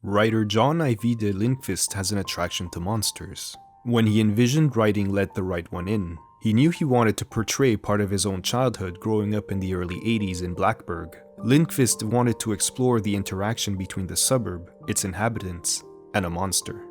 Writer John Ajvide Lindqvist has an attraction to monsters. When he envisioned writing Let the Right One In, he knew he wanted to portray part of his own childhood growing up in the early 80s in Blackburg. Lindqvist wanted to explore the interaction between the suburb, its inhabitants, and a monster.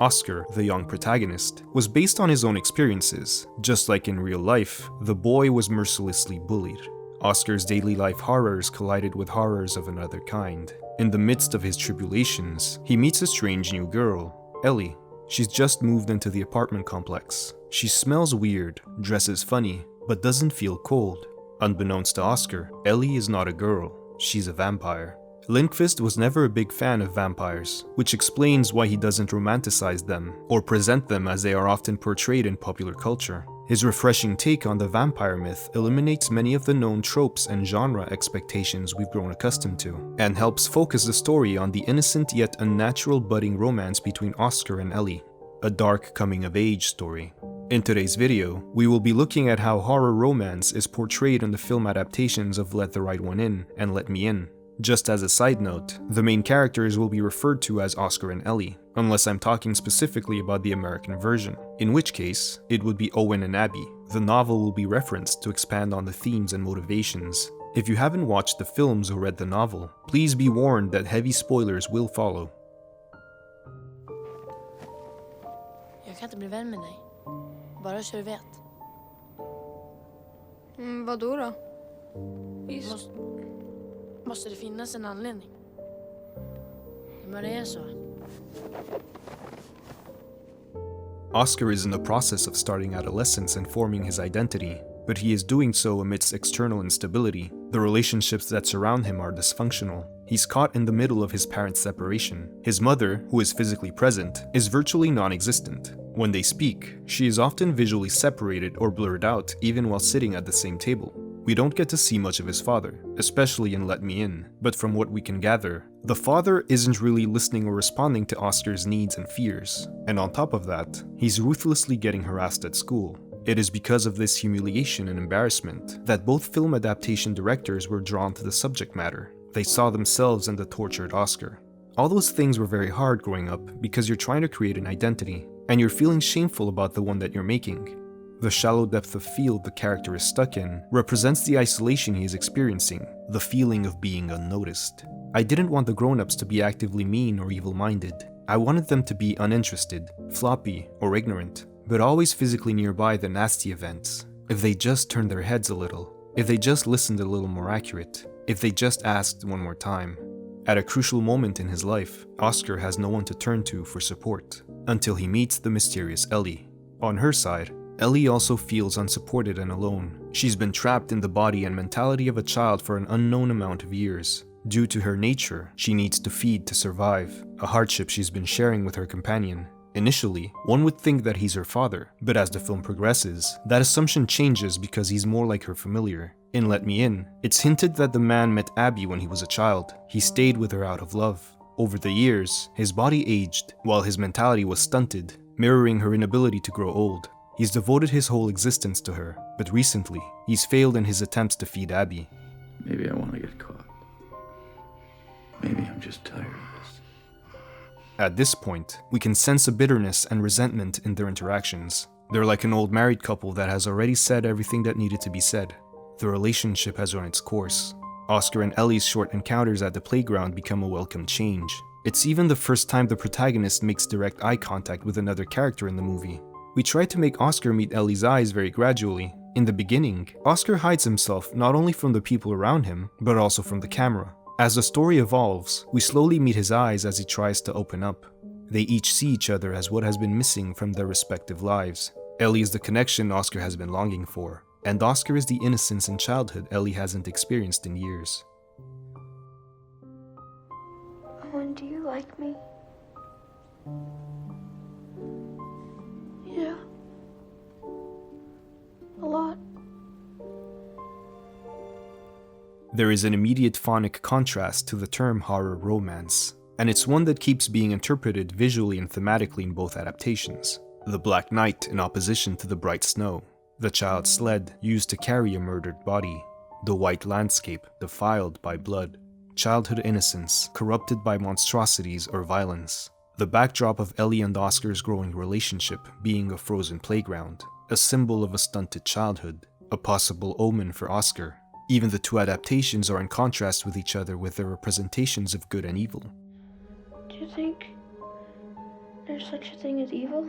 Oscar, the young protagonist, was based on his own experiences. Just like in real life, the boy was mercilessly bullied. Oscar's daily life horrors collided with horrors of another kind. In the midst of his tribulations, he meets a strange new girl, Ellie. She's just moved into the apartment complex. She smells weird, dresses funny, but doesn't feel cold. Unbeknownst to Oscar, Ellie is not a girl, she's a vampire. Lindqvist was never a big fan of vampires, which explains why he doesn't romanticize them or present them as they are often portrayed in popular culture. His refreshing take on the vampire myth eliminates many of the known tropes and genre expectations we've grown accustomed to, and helps focus the story on the innocent yet unnatural budding romance between Oscar and Ellie, a dark coming-of-age story. In today's video, we will be looking at how horror romance is portrayed in the film adaptations of Let the Right One In and Let Me In. Just as a side note, the main characters will be referred to as Oscar and Ellie, unless I'm talking specifically about the American version, in which case, it would be Owen and Abby. The novel will be referenced to expand on the themes and motivations. If you haven't watched the films or read the novel, please be warned that heavy spoilers will follow. Jag kan inte bli vän med dig. Bara så du vet. Vadå då? Måste det finnas en anledning? Men det är så. Oscar is in the process of starting adolescence and forming his identity, but he is doing so amidst external instability. The relationships that surround him are dysfunctional. He's caught in the middle of his parents' separation. His mother, who is physically present, is virtually non-existent. When they speak, she is often visually separated or blurred out even while sitting at the same table. We don't get to see much of his father, especially in Let Me In, but from what we can gather, the father isn't really listening or responding to Oscar's needs and fears, and on top of that, he's ruthlessly getting harassed at school. It is because of this humiliation and embarrassment that both film adaptation directors were drawn to the subject matter. They saw themselves in the tortured Oscar. All those things were very hard growing up because you're trying to create an identity, and you're feeling shameful about the one that you're making. The shallow depth of field the character is stuck in represents the isolation he is experiencing, the feeling of being unnoticed. I didn't want the grown-ups to be actively mean or evil-minded. I wanted them to be uninterested, floppy, or ignorant, but always physically nearby the nasty events. If they just turned their heads a little, if they just listened a little more accurate, if they just asked one more time. At a crucial moment in his life, Oscar has no one to turn to for support, until he meets the mysterious Ellie. On her side, Ellie also feels unsupported and alone. She's been trapped in the body and mentality of a child for an unknown amount of years. Due to her nature, she needs to feed to survive, a hardship she's been sharing with her companion. Initially, one would think that he's her father, but as the film progresses, that assumption changes because he's more like her familiar. In Let Me In, it's hinted that the man met Abby when he was a child. He stayed with her out of love. Over the years, his body aged, while his mentality was stunted, mirroring her inability to grow old. He's devoted his whole existence to her, but recently, he's failed in his attempts to feed Abby. Maybe I want to get caught. Maybe I'm just tired of this. At this point, we can sense a bitterness and resentment in their interactions. They're like an old married couple that has already said everything that needed to be said. The relationship has run its course. Oscar and Ellie's short encounters at the playground become a welcome change. It's even the first time the protagonist makes direct eye contact with another character in the movie. We try to make Oscar meet Ellie's eyes very gradually. In the beginning, Oscar hides himself not only from the people around him, but also from the camera. As the story evolves, we slowly meet his eyes as he tries to open up. They each see each other as what has been missing from their respective lives. Ellie is the connection Oscar has been longing for, and Oscar is the innocence and childhood Ellie hasn't experienced in years. Owen, do you like me? Yeah. A lot. There is an immediate phonic contrast to the term horror romance, and it's one that keeps being interpreted visually and thematically in both adaptations. The black night in opposition to the bright snow, the child's sled used to carry a murdered body, the white landscape defiled by blood. childhood innocence corrupted by monstrosities or violence. The backdrop of Ellie and Oscar's growing relationship being a frozen playground, a symbol of a stunted childhood, a possible omen for Oscar. Even the two adaptations are in contrast with each other with their representations of good and evil. Do you think there's such a thing as evil?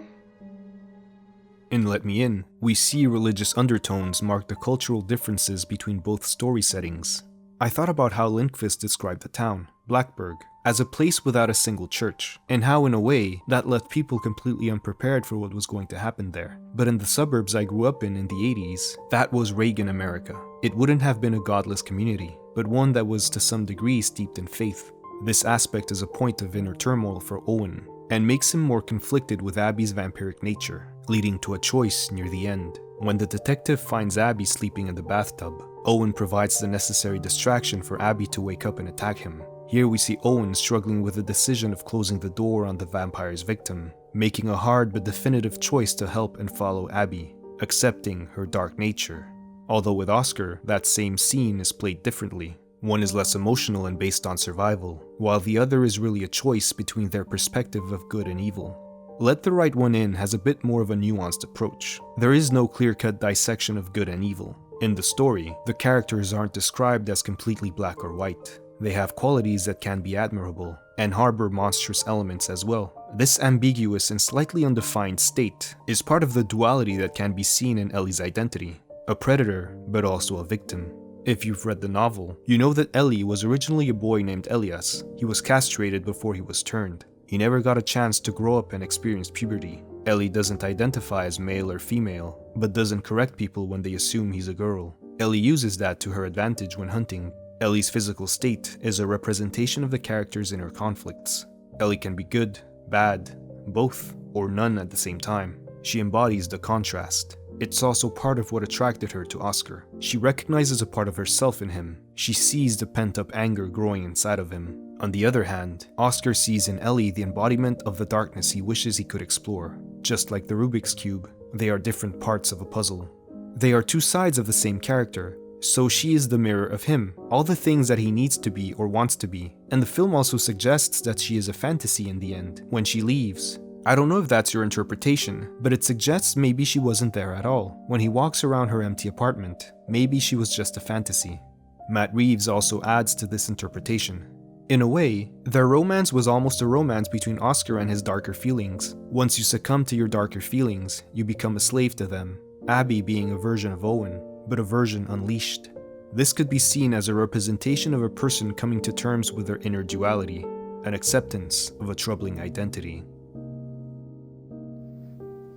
In Let Me In, we see religious undertones mark the cultural differences between both story settings. I thought about how Lindqvist described the town, Blackburg, as a place without a single church, and how in a way that left people completely unprepared for what was going to happen there. But in the suburbs I grew up in the 80s, that was Reagan America. It wouldn't have been a godless community, but one that was to some degree steeped in faith. This aspect is a point of inner turmoil for Owen, and makes him more conflicted with Abby's vampiric nature, leading to a choice near the end. When the detective finds Abby sleeping in the bathtub, Owen provides the necessary distraction for Abby to wake up and attack him. Here we see Owen struggling with the decision of closing the door on the vampire's victim, making a hard but definitive choice to help and follow Abby, accepting her dark nature. Although with Oscar, that same scene is played differently. One is less emotional and based on survival, while the other is really a choice between their perspective of good and evil. Let the Right One In has a bit more of a nuanced approach. There is no clear-cut dissection of good and evil. In the story, the characters aren't described as completely black or white. They have qualities that can be admirable, and harbor monstrous elements as well. This ambiguous and slightly undefined state is part of the duality that can be seen in Ellie's identity. A predator, but also a victim. If you've read the novel, you know that Ellie was originally a boy named Elias. He was castrated before he was turned. He never got a chance to grow up and experience puberty. Ellie doesn't identify as male or female, but doesn't correct people when they assume he's a girl. Ellie uses that to her advantage when hunting. Ellie's physical state is a representation of the character's inner conflicts. Ellie can be good, bad, both, or none at the same time. She embodies the contrast. It's also part of what attracted her to Oscar. She recognizes a part of herself in him. She sees the pent-up anger growing inside of him. On the other hand, Oscar sees in Ellie the embodiment of the darkness he wishes he could explore. Just like the Rubik's Cube, they are different parts of a puzzle. They are two sides of the same character, so she is the mirror of him, all the things that he needs to be or wants to be. And the film also suggests that she is a fantasy in the end, when she leaves. I don't know if that's your interpretation, but it suggests maybe she wasn't there at all. When he walks around her empty apartment, maybe she was just a fantasy. Matt Reeves also adds to this interpretation. In a way, their romance was almost a romance between Oscar and his darker feelings. Once you succumb to your darker feelings, you become a slave to them. Abby being a version of Owen, but a version unleashed. This could be seen as a representation of a person coming to terms with their inner duality, an acceptance of a troubling identity.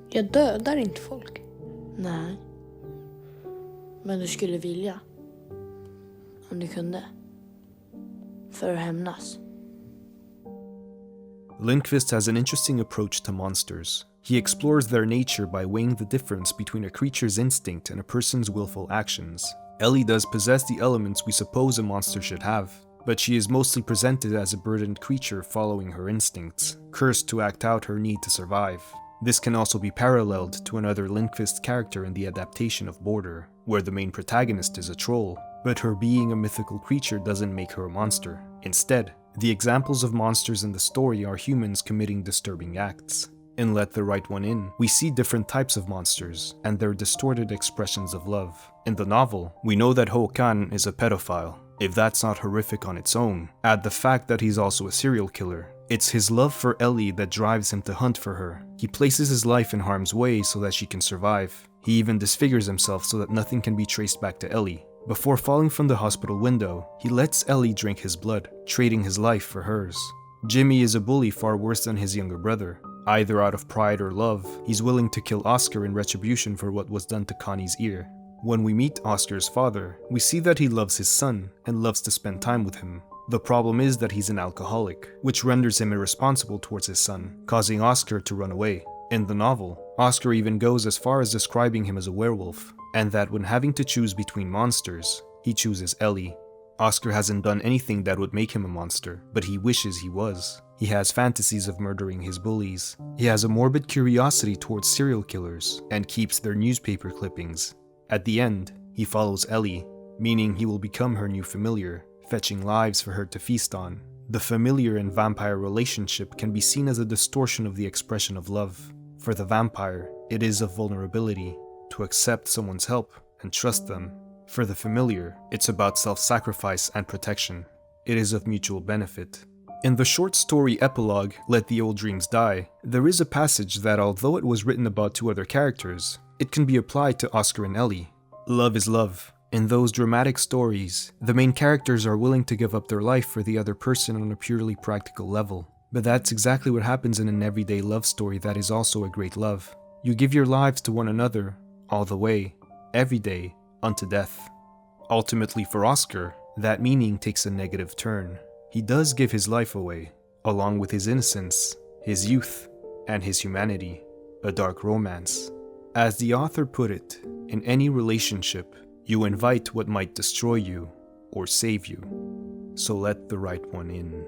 Jag dödar inte folk. Nej. Men du skulle vilja. Om du kunde. För att hämnas. Lindqvist has an interesting approach to monsters. He explores their nature by weighing the difference between a creature's instinct and a person's willful actions. Ellie does possess the elements we suppose a monster should have, but she is mostly presented as a burdened creature following her instincts, cursed to act out her need to survive. This can also be paralleled to another Lindqvist character in the adaptation of Border, where the main protagonist is a troll, but her being a mythical creature doesn't make her a monster. Instead, the examples of monsters in the story are humans committing disturbing acts. In Let the Right One In, we see different types of monsters and their distorted expressions of love. In the novel, we know that Håkan is a pedophile. If that's not horrific on its own, add the fact that he's also a serial killer. It's his love for Ellie that drives him to hunt for her. He places his life in harm's way so that she can survive. He even disfigures himself so that nothing can be traced back to Ellie. Before falling from the hospital window, he lets Ellie drink his blood, trading his life for hers. Jimmy is a bully far worse than his younger brother. Either out of pride or love, he's willing to kill Oscar in retribution for what was done to Connie's ear. When we meet Oscar's father, we see that he loves his son and loves to spend time with him. The problem is that he's an alcoholic, which renders him irresponsible towards his son, causing Oscar to run away. In the novel, Oscar even goes as far as describing him as a werewolf, and that when having to choose between monsters, he chooses Ellie. Oscar hasn't done anything that would make him a monster, but he wishes he was. He has fantasies of murdering his bullies. He has a morbid curiosity towards serial killers, and keeps their newspaper clippings. At the end, he follows Ellie, meaning he will become her new familiar, fetching lives for her to feast on. The familiar and vampire relationship can be seen as a distortion of the expression of love. For the vampire, it is of vulnerability, to accept someone's help and trust them. For the familiar, it's about self-sacrifice and protection. It is of mutual benefit. In the short story epilogue, Let the Old Dreams Die, there is a passage that, although it was written about two other characters, it can be applied to Oscar and Ellie. Love is love. In those dramatic stories, the main characters are willing to give up their life for the other person on a purely practical level. But that's exactly what happens in an everyday love story that is also a great love. You give your lives to one another, all the way, every day, unto death. Ultimately for Oscar, that meaning takes a negative turn. He does give his life away, along with his innocence, his youth, and his humanity, a dark romance. As the author put it, in any relationship, you invite what might destroy you or save you, so let the right one in.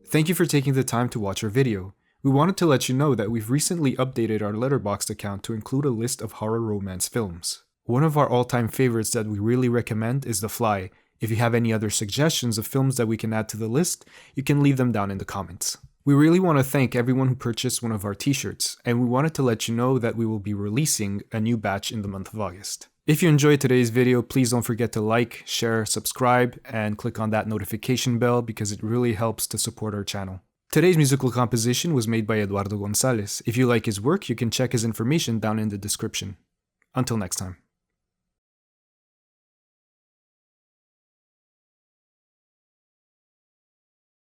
Thank you for taking the time to watch our video. We wanted to let you know that we've recently updated our Letterboxd account to include a list of horror romance films. One of our all-time favorites that we really recommend is The Fly. If you have any other suggestions of films that we can add to the list, you can leave them down in the comments. We really want to thank everyone who purchased one of our t-shirts, and we wanted to let you know that we will be releasing a new batch in the month of August. If you enjoyed today's video, please don't forget to like, share, subscribe, and click on that notification bell because it really helps to support our channel. Today's musical composition was made by Eduardo Gonzalez. If you like his work, you can check his information down in the description. Until next time.